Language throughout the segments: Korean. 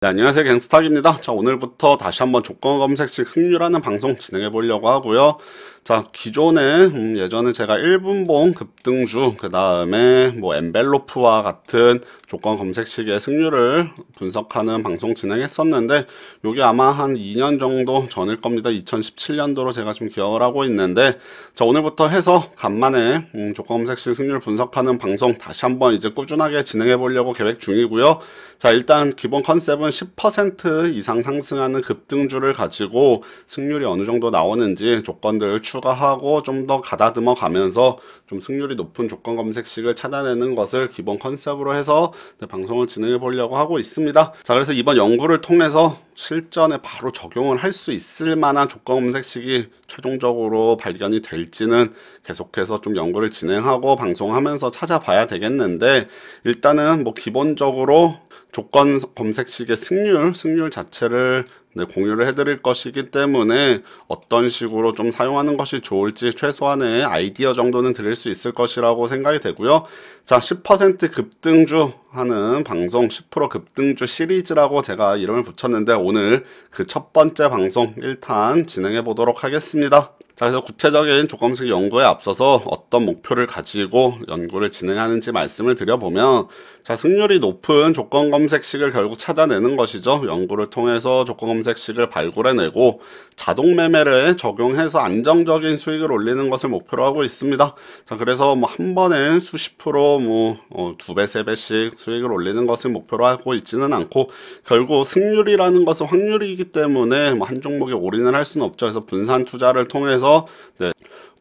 네, 안녕하세요. 갱스탁입니다. 자, 오늘부터 다시 한번 조건 검색식 승률하는 방송 진행해 보려고 하고요. 자, 기존에 예전에 제가 1분봉 급등주, 그 다음에 뭐 엔벨로프와 같은 조건 검색식의 승률을 분석하는 방송 진행했었는데, 요게 아마 한 2년 정도 전일 겁니다. 2017년도로 제가 좀 기억을 하고 있는데, 자, 오늘부터 해서 간만에 조건 검색식 승률 분석하는 방송 다시 한번 이제 꾸준하게 진행해 보려고 계획 중이고요. 자, 일단 기본 컨셉은 10% 이상 상승하는 급등주를 가지고 승률이 어느 정도 나오는지 조건들을 추가하고 좀 더 가다듬어 가면서 좀 승률이 높은 조건 검색식을 찾아내는 것을 기본 컨셉으로 해서 방송을 진행해 보려고 하고 있습니다. 자, 그래서 이번 연구를 통해서 실전에 바로 적용을 할 수 있을 만한 조건 검색식이 최종적으로 발견이 될지는 계속해서 좀 연구를 진행하고 방송하면서 찾아봐야 되겠는데, 일단은 뭐 기본적으로 조건 검색식의 승률 자체를 공유를 해드릴 것이기 때문에 어떤 식으로 좀 사용하는 것이 좋을지 최소한의 아이디어 정도는 드릴 수 있을 것이라고 생각이 되고요. 자, 10% 급등주 하는 방송, 10% 급등주 시리즈라고 제가 이름을 붙였는데, 오늘 그 첫 번째 방송 1탄 진행해 보도록 하겠습니다. 자, 그래서 구체적인 조건 검색 연구에 앞서서 어떤 목표를 가지고 연구를 진행하는지 말씀을 드려보면, 자, 승률이 높은 조건 검색식을 결국 찾아내는 것이죠. 연구를 통해서 조건 검색식을 발굴해내고 자동 매매를 적용해서 안정적인 수익을 올리는 것을 목표로 하고 있습니다. 자, 그래서 뭐 한 번에 수십 프로 두 배, 세 배씩 수익을 올리는 것을 목표로 하고 있지는 않고, 결국 승률이라는 것은 확률이기 때문에 뭐 한 종목에 올인을 할 수는 없죠. 그래서 분산 투자를 통해서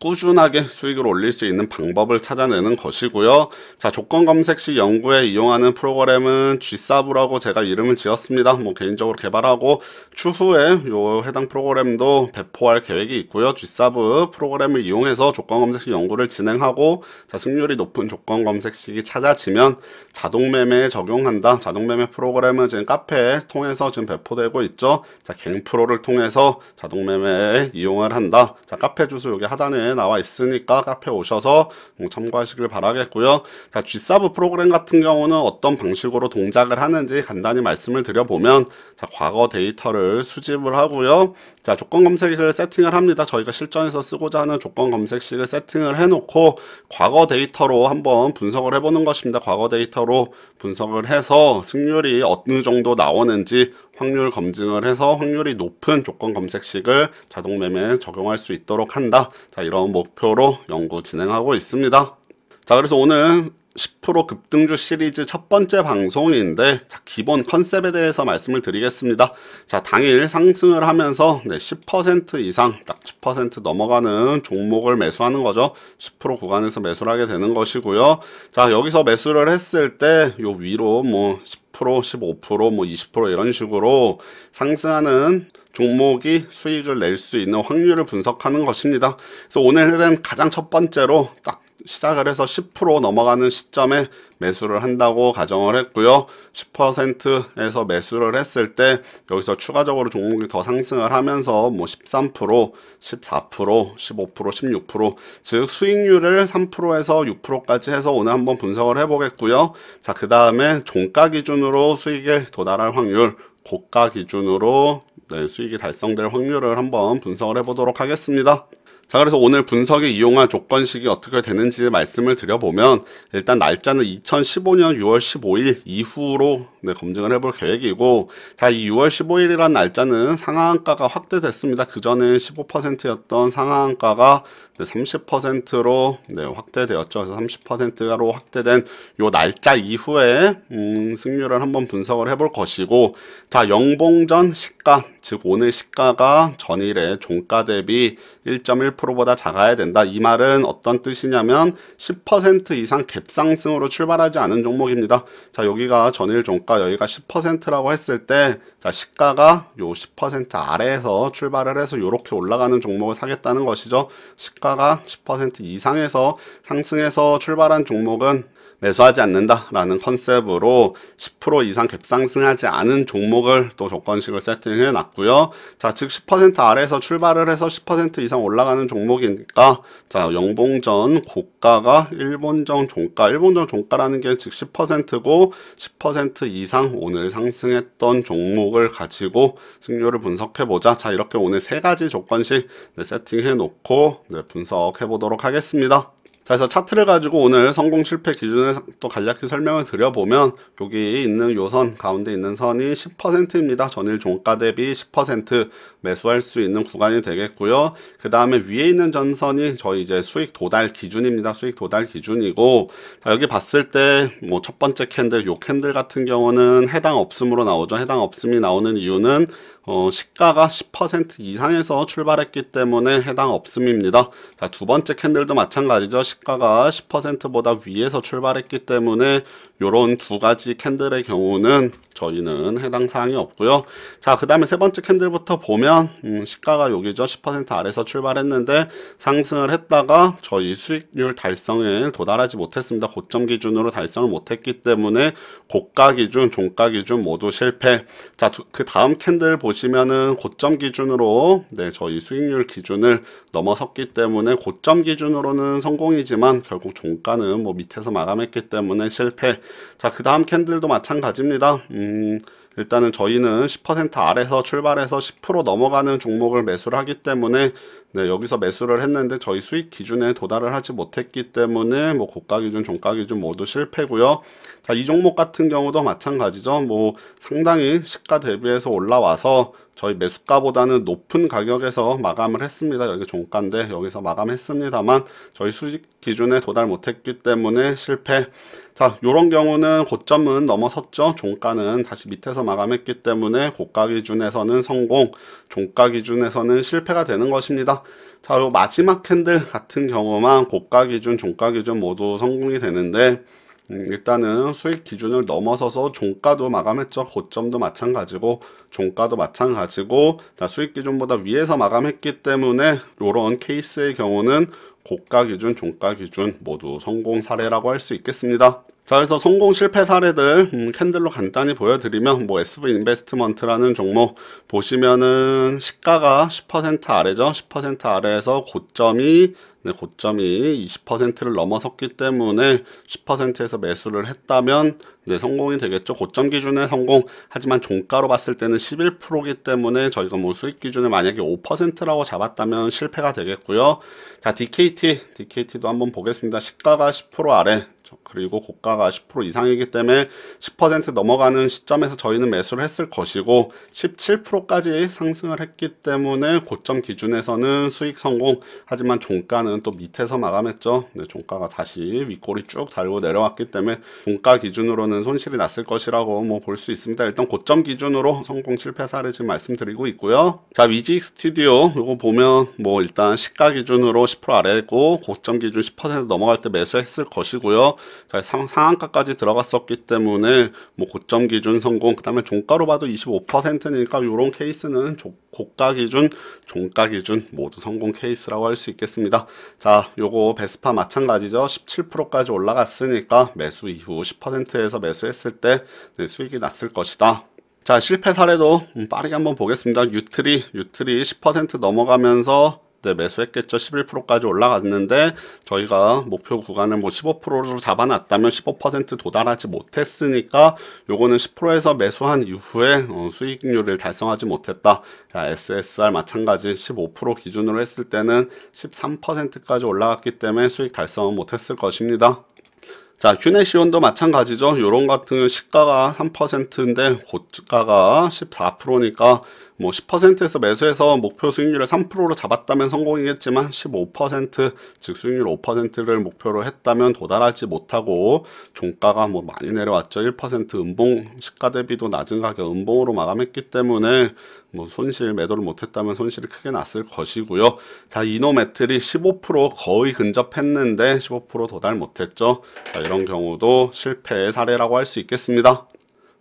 꾸준하게 수익을 올릴 수 있는 방법을 찾아내는 것이고요. 자, 조건 검색식 연구에 이용하는 프로그램은 G사브라고 제가 이름을 지었습니다. 뭐 개인적으로 개발하고 추후에 요 해당 프로그램도 배포할 계획이 있고요. G사브 프로그램을 이용해서 조건 검색식 연구를 진행하고, 자, 승률이 높은 조건 검색식이 찾아지면 자동 매매에 적용한다. 자동 매매 프로그램은 지금 카페에 통해서 지금 배포되고 있죠. 자, 갱프로를 통해서 자동 매매에 이용을 한다. 자, 카페 주소 여기 하단에 나와 있으니까 카페 오셔서 참고하시길 바라겠고요. 자, G사브 프로그램 같은 경우는 어떤 방식으로 동작을 하는지 간단히 말씀을 드려보면, 자, 과거 데이터를 수집을 하고요. 자, 조건 검색을 세팅을 합니다. 저희가 실전에서 쓰고자 하는 조건 검색식을 세팅을 해놓고 과거 데이터로 한번 분석을 해보는 것입니다. 과거 데이터로 분석을 해서 승률이 어느 정도 나오는지 확률 검증을 해서 확률이 높은 조건 검색식을 자동 매매에 적용할 수 있도록 한다. 자, 이런 목표로 연구 진행하고 있습니다. 자, 그래서 오늘 10% 급등주 시리즈 첫 번째 방송인데, 자, 기본 컨셉에 대해서 말씀을 드리겠습니다. 자, 당일 상승을 하면서 10% 이상, 딱 10% 넘어가는 종목을 매수하는 거죠. 10% 구간에서 매수를 하게 되는 것이고요. 자, 여기서 매수를 했을 때 요 위로 뭐 10%, 15%, 뭐 20% 이런 식으로 상승하는 종목이 수익을 낼 수 있는 확률을 분석하는 것입니다. 그래서 오늘은 가장 첫 번째로 딱 시작을 해서 10% 넘어가는 시점에 매수를 한다고 가정을 했고요. 10%에서 매수를 했을 때 여기서 추가적으로 종목이 더 상승을 하면서 뭐 13%, 14%, 15%, 16%, 즉 수익률을 3%에서 6%까지 해서 오늘 한번 분석을 해보겠고요. 자, 그 다음에 종가 기준으로 수익에 도달할 확률, 고가 기준으로 수익이 달성될 확률을 한번 분석을 해보도록 하겠습니다. 자, 그래서 오늘 분석에 이용한 조건식이 어떻게 되는지 말씀을 드려보면, 일단 날짜는 2015년 6월 15일 이후로 검증을 해볼 계획이고, 자, 이 6월 15일이라는 날짜는 상한가가 확대됐습니다. 그전에 15%였던 상한가가 30%로 확대되었죠. 그래서 30%로 확대된 요 날짜 이후에 승률을 한번 분석을 해볼 것이고, 자, 영봉전 시가, 즉 오늘 시가가 전일의 종가 대비 1.1%보다 작아야 된다. 이 말은 어떤 뜻이냐면 10% 이상 갭상승으로 출발하지 않은 종목입니다. 자, 여기가 전일 종가, 여기가 10%라고 했을 때, 자, 시가가 요 10% 아래에서 출발을 해서 요렇게 올라가는 종목을 사겠다는 것이죠. 시가가 10% 이상에서 상승해서 출발한 종목은 매수하지 않는다라는 컨셉으로 10% 이상 갭상승하지 않은 종목을 또 조건식을 세팅해 놨고요. 자, 즉 10% 아래에서 출발을 해서 10% 이상 올라가는 종목이니까 자, 영봉전 고가가 일본전 종가, 일본전 종가라는 게 즉 10%고 10% 이상 오늘 상승했던 종목을 가지고 승률을 분석해 보자. 자, 이렇게 오늘 세 가지 조건식 세팅해 놓고 분석해 보도록 하겠습니다. 자, 그래서 차트를 가지고 오늘 성공 실패 기준을 또 간략히 설명을 드려보면 여기 있는 요선 가운데 있는 선이 10%입니다. 전일 종가 대비 10% 매수할 수 있는 구간이 되겠고요. 그 다음에 위에 있는 전선이 저희 이제 수익 도달 기준입니다. 수익 도달 기준이고, 자, 여기 봤을 때 뭐 첫 번째 캔들, 요 캔들 같은 경우는 해당 없음으로 나오죠. 해당 없음이 나오는 이유는 시가가 10% 이상에서 출발했기 때문에 해당 없음입니다. 자, 두 번째 캔들도 마찬가지죠. 시가가 10%보다 위에서 출발했기 때문에 요런 두 가지 캔들의 경우는 저희는 해당 사항이 없고요. 자, 그 다음에 세 번째 캔들부터 보면 시가가 여기죠. 10% 아래서 출발했는데 상승을 했다가 저희 수익률 달성에 도달하지 못했습니다. 고점 기준으로 달성을 못했기 때문에 고가 기준, 종가 기준 모두 실패. 자, 그 다음 캔들 보시면은 고점 기준으로 저희 수익률 기준을 넘어섰기 때문에 고점 기준으로는 성공이지만 결국 종가는 뭐 밑에서 마감했기 때문에 실패. 자, 그 다음 캔들도 마찬가지입니다. 일단은 저희는 10% 아래서 출발해서 10% 넘어가는 종목을 매수를 하기 때문에 여기서 매수를 했는데 저희 수익 기준에 도달을 하지 못했기 때문에 뭐 고가 기준, 종가 기준 모두 실패고요. 자, 이 종목 같은 경우도 마찬가지죠. 뭐 상당히 시가 대비해서 올라와서 저희 매수가보다는 높은 가격에서 마감을 했습니다. 여기 종가인데 여기서 마감했습니다만 저희 수익 기준에 도달 못했기 때문에 실패. 자, 요런 경우는 고점은 넘어섰죠. 종가는 다시 밑에서 마감했기 때문에 고가 기준에서는 성공, 종가 기준에서는 실패가 되는 것입니다. 자, 요 마지막 캔들 같은 경우만 고가 기준, 종가 기준 모두 성공이 되는데 일단은 수익 기준을 넘어서서 종가도 마감했죠. 고점도 마찬가지고 종가도 마찬가지고 자, 수익 기준보다 위에서 마감했기 때문에 이런 케이스의 경우는 고가 기준, 종가 기준 모두 성공 사례라고 할 수 있겠습니다. 자, 그래서 성공 실패 사례들 캔들로 간단히 보여드리면 뭐 SV 인베스트먼트라는 종목 보시면은 시가가 10% 아래죠. 10% 아래에서 고점이 20%를 넘어섰기 때문에 10%에서 매수를 했다면 성공이 되겠죠. 고점 기준에 성공. 하지만 종가로 봤을 때는 11%이기 때문에 저희가 뭐 수익 기준을 만약에 5%라고 잡았다면 실패가 되겠고요. 자, DKT도 한번 보겠습니다. 시가가 10% 아래 그리고 고가가 10% 이상이기 때문에 10% 넘어가는 시점에서 저희는 매수를 했을 것이고 17%까지 상승을 했기 때문에 고점 기준에서는 수익 성공. 하지만 종가는 또 밑에서 마감했죠. 종가가 다시 윗꼬리 쭉 달고 내려왔기 때문에 종가 기준으로는 손실이 났을 것이라고 뭐 볼 수 있습니다. 일단 고점 기준으로 성공 실패 사례 지금 말씀드리고 있고요. 자, 위지익 스튜디오 요거 보면 뭐 일단 시가 기준으로 10% 아래고 고점 기준 10% 넘어갈 때 매수했을 것이고요. 자, 상한가까지 들어갔었기 때문에 뭐 고점 기준 성공. 그 다음에 종가로 봐도 25%니까 요런 케이스는 고가 기준, 종가 기준 모두 성공 케이스라고 할 수 있겠습니다. 자, 요거 베스파 마찬가지죠. 17%까지 올라갔으니까 매수 이후 10%에서 매수했을 때 수익이 났을 것이다. 자, 실패 사례도 빠르게 한번 보겠습니다. 유트리 10% 넘어가면서 매수했겠죠. 11%까지 올라갔는데 저희가 목표 구간을 뭐 15%로 잡아놨다면 15% 도달하지 못했으니까 요거는 10%에서 매수한 이후에 수익률을 달성하지 못했다. 자, SSR 마찬가지 15% 기준으로 했을 때는 13%까지 올라갔기 때문에 수익 달성은 못했을 것입니다. 자, 휴네시온도 마찬가지죠. 요런 같은 시가가 3%인데 고가가 14%니까 뭐 10%에서 매수해서 목표 수익률을 3%로 잡았다면 성공이겠지만 15% 즉 수익률 5%를 목표로 했다면 도달하지 못하고 종가가 뭐 많이 내려왔죠. 1% 음봉, 시가 대비도 낮은 가격 음봉으로 마감했기 때문에 뭐 손실 매도를 못했다면 손실이 크게 났을 것이고요. 자, 이노메트리 15% 거의 근접했는데 15% 도달 못했죠. 자, 이런 경우도 실패의 사례라고 할 수 있겠습니다.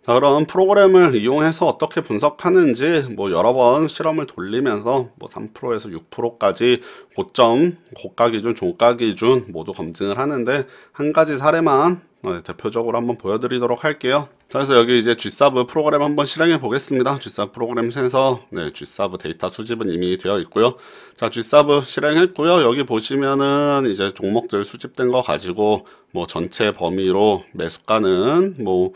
자, 그럼 프로그램을 이용해서 어떻게 분석하는지 뭐 여러 번 실험을 돌리면서 뭐 3%에서 6%까지 고점, 고가 기준, 종가 기준 모두 검증을 하는데 한 가지 사례만 대표적으로 한번 보여드리도록 할게요. 자, 그래서 여기 이제 G사브 프로그램 한번 실행해 보겠습니다. G사브 프로그램에서 G사브 데이터 수집은 이미 되어 있고요. 자, G사브 실행했고요. 여기 보시면은 이제 종목들 수집된 거 가지고 뭐 전체 범위로 매수가는 뭐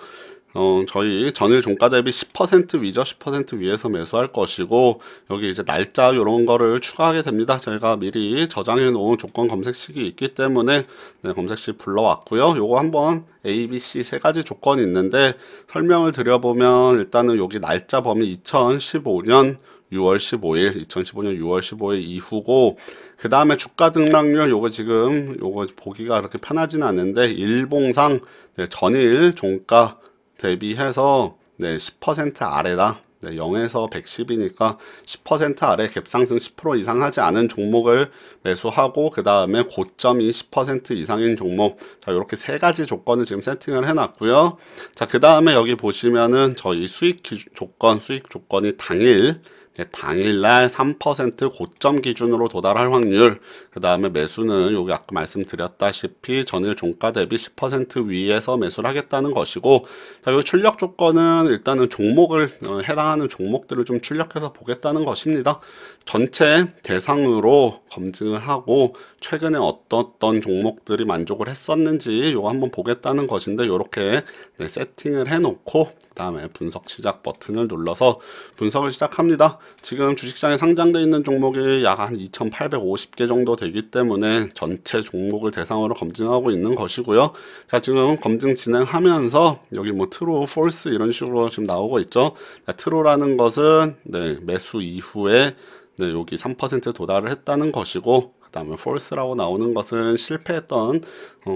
저희 전일 종가 대비 10% 위죠. 10% 위에서 매수할 것이고, 여기 이제 날짜 이런 거를 추가하게 됩니다. 제가 미리 저장해 놓은 조건 검색식이 있기 때문에 검색식 불러왔고요. 요거 한번 A, B, C 세 가지 조건이 있는데 설명을 드려보면, 일단은 여기 날짜 범위 2015년 6월 15일, 2015년 6월 15일 이후고, 그 다음에 주가 등락률, 요거 지금 요거 보기가 그렇게 편하진 않은데 일봉상 전일 종가 대비해서 10% 아래다. 0에서 110이니까 10% 아래 갭상승 10% 이상 하지 않은 종목을 매수하고, 그 다음에 고점이 10% 이상인 종목. 자, 이렇게 세 가지 조건을 지금 세팅을 해놨고요. 자, 그 다음에 여기 보시면은 저희 수익 조건이 당일날 3% 고점 기준으로 도달할 확률, 그 다음에 매수는 여기 아까 말씀드렸다시피 전일 종가 대비 10% 위에서 매수를 하겠다는 것이고, 자, 이 출력 조건은 일단은 종목을 해당하는 종목들을 좀 출력해서 보겠다는 것입니다. 전체 대상으로 검증을 하고 최근에 어떤 종목들이 만족을 했었는지 이거 한번 보겠다는 것인데, 이렇게 세팅을 해놓고 그 다음에 분석 시작 버튼을 눌러서 분석을 시작합니다. 지금 주식시장에 상장되어 있는 종목이 약 한 2,850개 정도 되기 때문에 전체 종목을 대상으로 검증하고 있는 것이고요. 자, 지금 검증 진행하면서 여기 뭐 트루, 폴스 이런 식으로 지금 나오고 있죠. 자, 트루라는 것은 매수 이후에 여기 3% 도달을 했다는 것이고, 그 다음에 false라고 나오는 것은 실패했던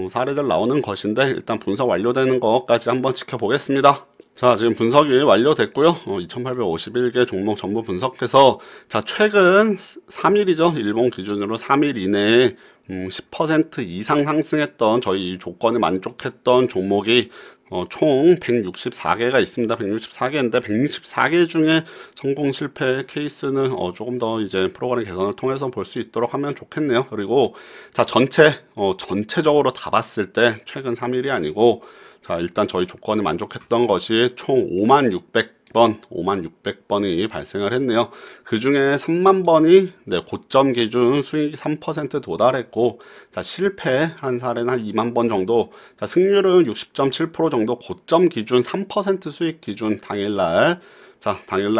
사례들 나오는 것인데, 일단 분석 완료되는 것까지 한번 지켜보겠습니다. 자, 지금 분석이 완료됐고요. 2851개 종목 전부 분석해서, 자, 최근 3일이죠. 일본 기준으로 3일 이내에 10% 이상 상승했던 저희 조건에 만족했던 종목이 총 164개가 있습니다. 164개인데 164개 중에 성공 실패 케이스는 조금 더 이제 프로그램 개선을 통해서 볼 수 있도록 하면 좋겠네요. 그리고 자, 전체적으로 다 봤을 때 최근 3일이 아니고, 자, 일단 저희 조건에 만족했던 것이 총 56,600번이 발생을 했네요. 그 중에 3만 번이 고점 기준 수익 3% 도달했고, 자, 실패한 사례는 한 2만 번 정도. 자, 승률은 60.7% 정도, 고점 기준 3% 수익 기준 당일날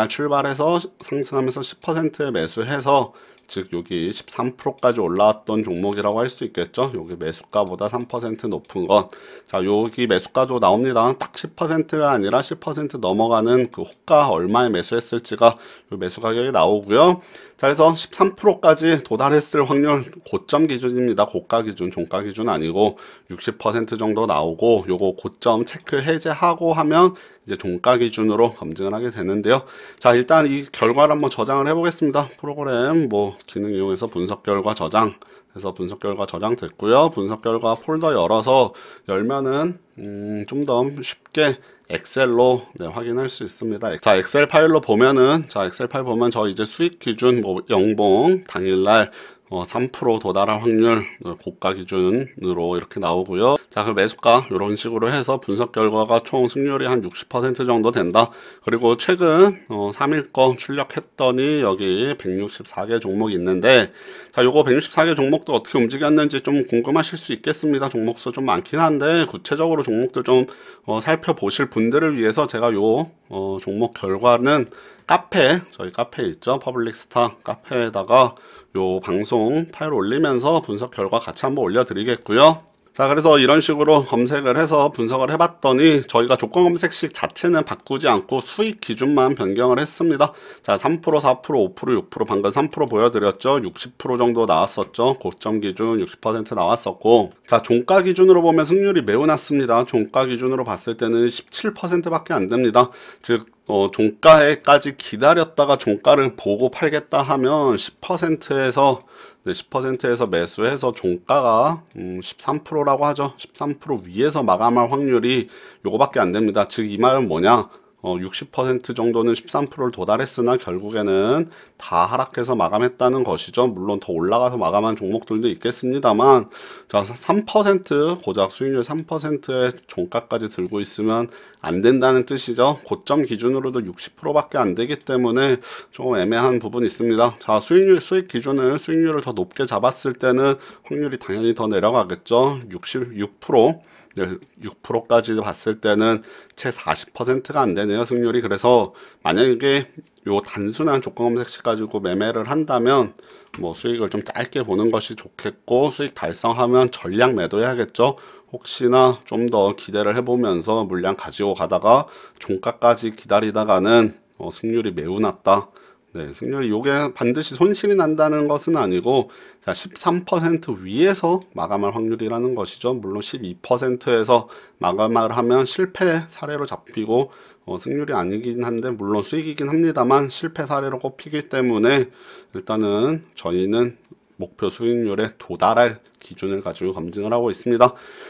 출발해서 상승하면서 10%에 매수해서, 즉 여기 13%까지 올라왔던 종목이라고 할 수 있겠죠. 여기 매수가보다 3% 높은 것. 자, 여기 매수가도 나옵니다. 딱 10%가 아니라 10% 넘어가는 그 호가 얼마에 매수했을지가 요 매수 가격이 나오고요. 자, 그래서 13%까지 도달했을 확률 고점 기준입니다. 고가 기준, 종가 기준 아니고 60% 정도 나오고, 요거 고점 체크 해제하고 하면 이제 종가 기준으로 검증을 하게 되는데요. 자, 일단 이 결과를 한번 저장을 해보겠습니다. 프로그램 기능 이용해서 분석 결과 저장 해서 분석 결과 저장됐고요. 분석 결과 폴더 열면은 좀 더 쉽게 엑셀로 확인할 수 있습니다. 자, 엑셀 파일로 보면은, 자, 엑셀 파일 보면 저 이제 수익 기준 영봉 당일날 3% 도달할 확률 고가 기준으로 이렇게 나오고요. 자, 그 매수가 이런 식으로 해서 분석 결과가 총 승률이 한 60% 정도 된다. 그리고 최근 3일 거 출력했더니 여기 164개 종목이 있는데, 자, 요거 164개 종목도 어떻게 움직였는지 좀 궁금하실 수 있겠습니다. 종목 수 좀 많긴 한데 구체적으로 종목들 좀 살펴보실 분들을 위해서 제가 요 종목 결과는 저희 카페 있죠, 퍼블릭스타 카페에다가 요 방송 파일 올리면서 분석 결과 같이 한번 올려드리겠고요. 자, 그래서 이런 식으로 검색을 해서 분석을 해봤더니 저희가 조건 검색식 자체는 바꾸지 않고 수익 기준만 변경을 했습니다. 자, 3%, 4%, 5%, 6% 방금 3% 보여드렸죠. 60% 정도 나왔었죠. 고점 기준 60% 나왔었고, 자, 종가 기준으로 보면 승률이 매우 낮습니다. 종가 기준으로 봤을 때는 17%밖에 안 됩니다. 즉 종가에까지 기다렸다가 종가를 보고 팔겠다 하면 10%에서 매수해서 종가가 13%라고 하죠. 13% 위에서 마감할 확률이 요거밖에 안 됩니다. 즉 이 말은 뭐냐? 60% 정도는 13%를 도달했으나 결국에는 다 하락해서 마감했다는 것이죠. 물론 더 올라가서 마감한 종목들도 있겠습니다만, 자, 3% 고작 수익률 3%의 종가까지 들고 있으면 안 된다는 뜻이죠. 고점 기준으로도 60%밖에 안 되기 때문에 조금 애매한 부분이 있습니다. 자, 수익 기준을 수익률을 더 높게 잡았을 때는 확률이 당연히 더 내려가겠죠. 66%. 6%까지 봤을 때는 채 40%가 안 되네요, 승률이. 그래서 만약에 요 단순한 조건 검색식 가지고 매매를 한다면 뭐 수익을 좀 짧게 보는 것이 좋겠고, 수익 달성하면 전량 매도해야겠죠. 혹시나 좀 더 기대를 해보면서 물량 가지고 가다가 종가까지 기다리다가는 승률이 매우 낮다. 네, 승률이 요게 반드시 손실이 난다는 것은 아니고, 자, 13% 위에서 마감할 확률이라는 것이죠. 물론 12%에서 마감을 하면 실패 사례로 잡히고 승률이 아니긴 한데, 물론 수익이긴 합니다만 실패 사례로 꼽히기 때문에 일단은 저희는 목표 수익률에 도달할 기준을 가지고 검증을 하고 있습니다.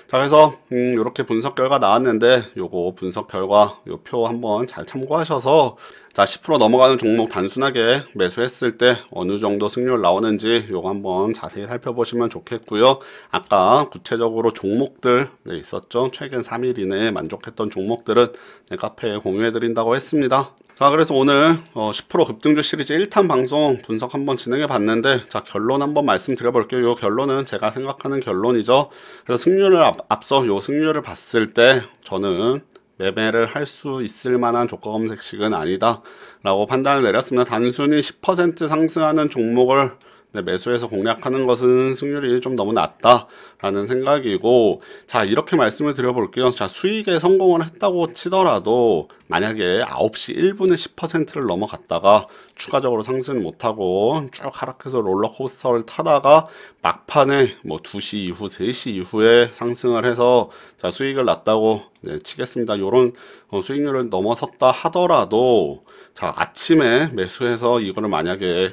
자, 그래서 이렇게 분석 결과 나왔는데, 요거 분석 결과 요 표 한번 잘 참고하셔서, 자, 10% 넘어가는 종목 단순하게 매수했을 때 어느 정도 승률 나오는지 요거 한번 자세히 살펴보시면 좋겠고요. 아까 구체적으로 종목들 있었죠. 최근 3일 이내에 만족했던 종목들은 카페에 공유해 드린다고 했습니다. 자, 그래서 오늘 10% 급등주 시리즈 1탄 방송 분석 한번 진행해 봤는데, 자, 결론 한번 말씀드려 볼게요. 요 결론은 제가 생각하는 결론이죠. 그래서 승률을 앞서 요 승률을 봤을 때 저는 매매를 할 수 있을 만한 조건 검색식은 아니다 라고 판단을 내렸습니다. 단순히 10% 상승하는 종목을 매수해서 공략하는 것은 승률이 좀 너무 낮다라는 생각이고, 자, 이렇게 말씀을 드려볼게요. 자, 수익에 성공을 했다고 치더라도 만약에 9시 1분에 10%를 넘어갔다가 추가적으로 상승을 못하고 쭉 하락해서 롤러코스터를 타다가 막판에 뭐 2시 이후, 3시 이후에 상승을 해서 자, 수익을 났다고 치겠습니다. 요런 수익률을 넘어섰다 하더라도, 자, 아침에 매수해서 이거를 만약에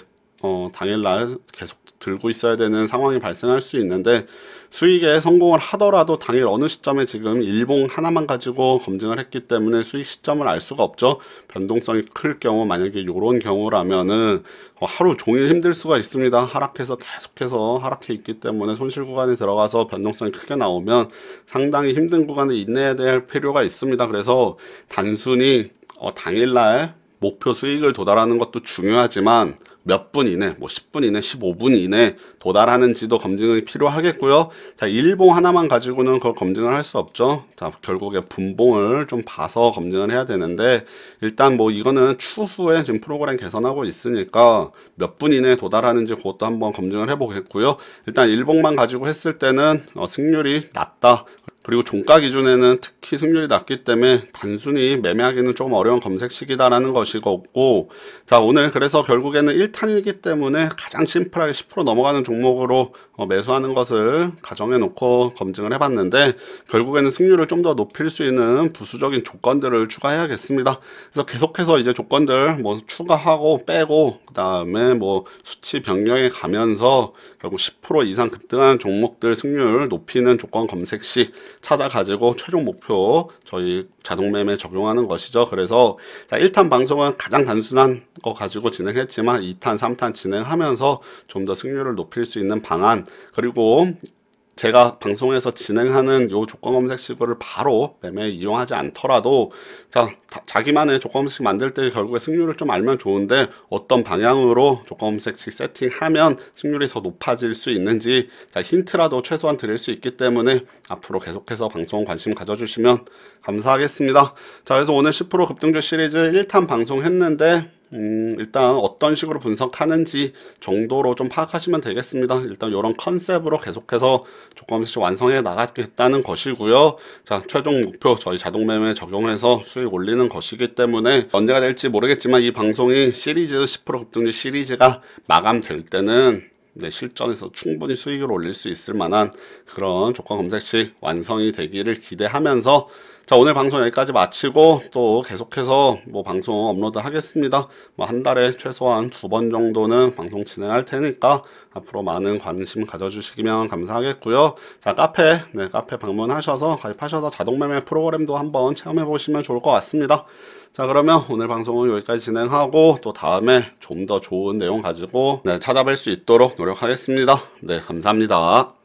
당일날 계속 들고 있어야 되는 상황이 발생할 수 있는데, 수익에 성공을 하더라도 당일 어느 시점에 지금 일봉 하나만 가지고 검증을 했기 때문에 수익 시점을 알 수가 없죠. 변동성이 클 경우, 만약에 이런 경우라면은 하루 종일 힘들 수가 있습니다. 하락해서 계속해서 하락해 있기 때문에 손실 구간에 들어가서 변동성이 크게 나오면 상당히 힘든 구간에 인내해야 될 필요가 있습니다. 그래서 단순히 당일날 목표 수익을 도달하는 것도 중요하지만 몇 분 이내, 뭐 10분 이내, 15분 이내 도달하는지도 검증이 필요하겠고요. 자, 일봉 하나만 가지고는 그걸 검증을 할 수 없죠. 자, 결국에 분봉을 좀 봐서 검증을 해야 되는데, 일단 뭐 이거는 추후에 지금 프로그램 개선하고 있으니까 몇 분 이내에 도달하는지 그것도 한번 검증을 해보겠고요. 일단 일봉만 가지고 했을 때는 승률이 낮다. 그리고 종가 기준에는 특히 승률이 낮기 때문에 단순히 매매하기는 조금 어려운 검색식이다라는 것이고, 자, 오늘 그래서 결국에는 1탄이기 때문에 가장 심플하게 10% 넘어가는 종목으로 매수하는 것을 가정해 놓고 검증을 해봤는데, 결국에는 승률을 좀 더 높일 수 있는 부수적인 조건들을 추가해야겠습니다. 그래서 계속해서 이제 조건들 뭐 추가하고 빼고, 그 다음에 뭐 수치 변경해 가면서 결국 10% 이상 급등한 종목들 승률 높이는 조건 검색식 찾아가지고 최종 목표 저희 자동매매 적용하는 것이죠. 그래서 자, 1탄 방송은 가장 단순한 거 가지고 진행했지만 2탄, 3탄 진행하면서 좀 더 승률을 높일 수 있는 방안, 그리고 제가 방송에서 진행하는 요 조건 검색식을 바로 매매에 이용하지 않더라도, 자, 자기만의 조건 검색식 만들 때 결국에 승률을 좀 알면 좋은데 어떤 방향으로 조건 검색식 세팅하면 승률이 더 높아질 수 있는지, 자, 힌트라도 최소한 드릴 수 있기 때문에 앞으로 계속해서 방송 관심 가져주시면 감사하겠습니다. 자, 그래서 오늘 10% 급등주 시리즈 1탄 방송했는데 일단 어떤 식으로 분석하는지 정도로 좀 파악하시면 되겠습니다. 일단 이런 컨셉으로 계속해서 조건 검색식 완성해 나가겠다는 것이고요. 자, 최종 목표 저희 자동매매 적용해서 수익 올리는 것이기 때문에 언제가 될지 모르겠지만 이 방송이 시리즈 10% 급등주 시리즈가 마감될 때는 실전에서 충분히 수익을 올릴 수 있을 만한 그런 조건 검색식 완성이 되기를 기대하면서, 자, 오늘 방송 여기까지 마치고 또 계속해서 뭐 방송 업로드 하겠습니다. 뭐 한 달에 최소한 2번 정도는 방송 진행할 테니까 앞으로 많은 관심 가져주시면 감사하겠고요. 자, 카페 방문하셔서 가입하셔서 자동 매매 프로그램도 한번 체험해 보시면 좋을 것 같습니다. 자, 그러면 오늘 방송은 여기까지 진행하고 또 다음에 좀 더 좋은 내용 가지고 찾아뵐 수 있도록 노력하겠습니다. 네, 감사합니다.